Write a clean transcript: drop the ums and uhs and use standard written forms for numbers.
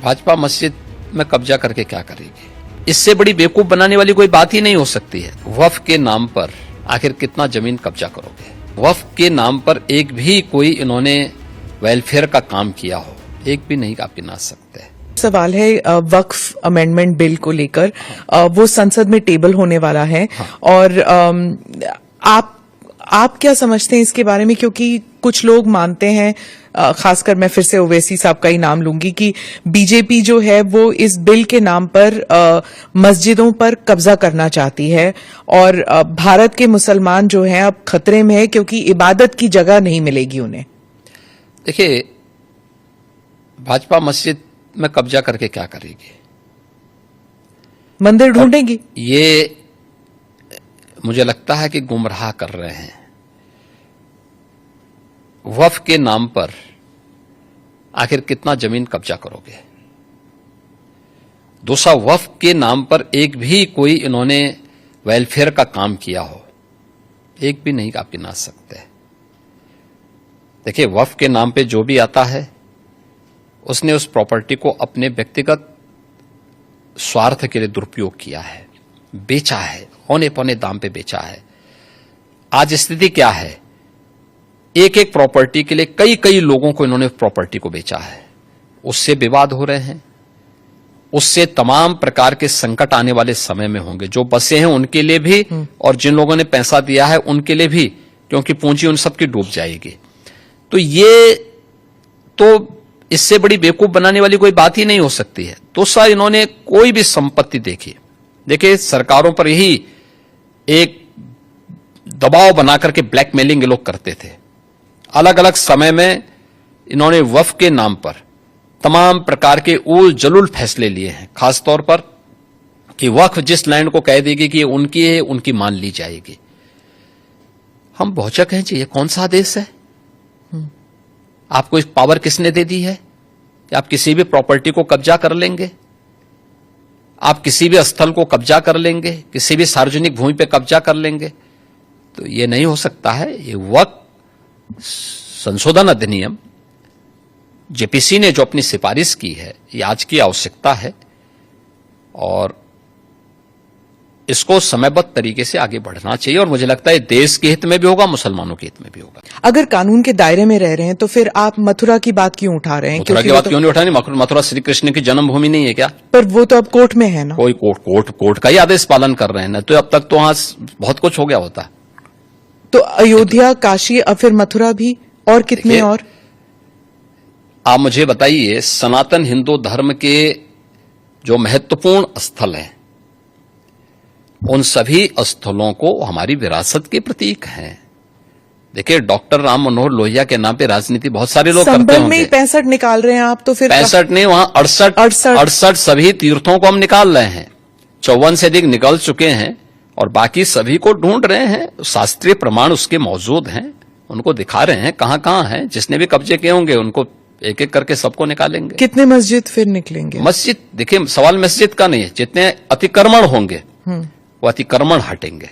भाजपा मस्जिद में कब्जा करके क्या करेगी? इससे बड़ी बेवकूफ बनाने वाली कोई बात ही नहीं हो सकती है। वक्फ के नाम पर आखिर कितना जमीन कब्जा करोगे? वक्फ के नाम पर एक भी कोई इन्होंने वेलफेयर का काम किया हो, एक भी नहीं आप गिना सकते। सवाल है वक्फ अमेंडमेंट बिल को लेकर, वो संसद में टेबल होने वाला है। और आप क्या समझते हैं इसके बारे में? क्योंकि कुछ लोग मानते हैं, खासकर मैं फिर से ओवैसी साहब का ही नाम लूंगी, कि बीजेपी जो है वो इस बिल के नाम पर मस्जिदों पर कब्जा करना चाहती है और भारत के मुसलमान जो हैं अब खतरे में है क्योंकि इबादत की जगह नहीं मिलेगी उन्हें। देखिए, भाजपा मस्जिद में कब्जा करके क्या करेगी? मंदिर ढूंढेगी। ये मुझे लगता है कि गुमराह कर रहे हैं। वक्फ के नाम पर आखिर कितना जमीन कब्जा करोगे? दूसरा, वक्फ के नाम पर एक भी कोई इन्होंने वेलफेयर का काम किया हो, एक भी नहीं आप गिना सकते। देखिए, वक्फ के नाम पे जो भी आता है उसने उस प्रॉपर्टी को अपने व्यक्तिगत स्वार्थ के लिए दुरुपयोग किया है, बेचा है, औने पौने दाम पे बेचा है। आज स्थिति क्या है? एक एक प्रॉपर्टी के लिए कई कई लोगों को इन्होंने प्रॉपर्टी को बेचा है। उससे विवाद हो रहे हैं, उससे तमाम प्रकार के संकट आने वाले समय में होंगे, जो बसे हैं उनके लिए भी और जिन लोगों ने पैसा दिया है उनके लिए भी, क्योंकि पूंजी उन सबकी डूब जाएगी। तो ये तो इससे बड़ी बेवकूफ बनाने वाली कोई बात ही नहीं हो सकती है। दूसरा, इन्होंने कोई भी संपत्ति देखिए सरकारों पर यही एक दबाव बनाकर के ब्लैकमेलिंग ये लोग करते थे। अलग अलग समय में इन्होंने वक्फ के नाम पर तमाम प्रकार के उल जलुल फैसले लिए हैं, खासतौर पर कि वक्फ जिस लैंड को कह देगी कि उनकी है, उनकी मान ली जाएगी। हम बहुचक हैं जी, ये कौन सा देश है? आपको इस पावर किसने दे दी है कि आप किसी भी प्रॉपर्टी को कब्जा कर लेंगे? आप किसी भी स्थल को कब्जा कर लेंगे, किसी भी सार्वजनिक भूमि पे कब्जा कर लेंगे? तो ये नहीं हो सकता है। ये वक्फ संशोधन अधिनियम जेपीसी ने जो अपनी सिफारिश की है, ये आज की आवश्यकता है और इसको समयबद्ध तरीके से आगे बढ़ना चाहिए। और मुझे लगता है देश के हित में भी होगा, मुसलमानों के हित में भी होगा। अगर कानून के दायरे में रह रहे हैं तो फिर आप मथुरा की बात क्यों उठा रहे हैं? मथुरा की बात क्यों नहीं उठा रहे? मथुरा श्री कृष्ण की जन्मभूमि नहीं है क्या? पर वो तो अब कोर्ट में है ना। कोई कोर्ट का ही आदेश पालन कर रहे हैं ना। तो अब तक तो वहां बहुत कुछ हो गया होता। तो अयोध्या, काशी, अब फिर मथुरा भी, और कितने? और आप मुझे बताइए, सनातन हिंदू धर्म के जो महत्वपूर्ण स्थल हैं, उन सभी स्थलों को हमारी विरासत के प्रतीक हैं। देखिए, डॉक्टर राम मनोहर लोहिया के नाम पे राजनीति बहुत सारे लोग करते होंगे। में 65 निकाल रहे हैं आप, तो फिर 65 नहीं, वहां 68 सभी तीर्थों को हम निकाल रहे हैं। 54 से अधिक निकल चुके हैं और बाकी सभी को ढूंढ रहे हैं। शास्त्रीय प्रमाण उसके मौजूद हैं, उनको दिखा रहे हैं कहां कहां हैं। जिसने भी कब्जे किए होंगे उनको एक एक करके सबको निकालेंगे। कितने मस्जिद फिर निकलेंगे? मस्जिद, देखिए सवाल मस्जिद का नहीं है, जितने अतिक्रमण होंगे वो अतिक्रमण हटेंगे।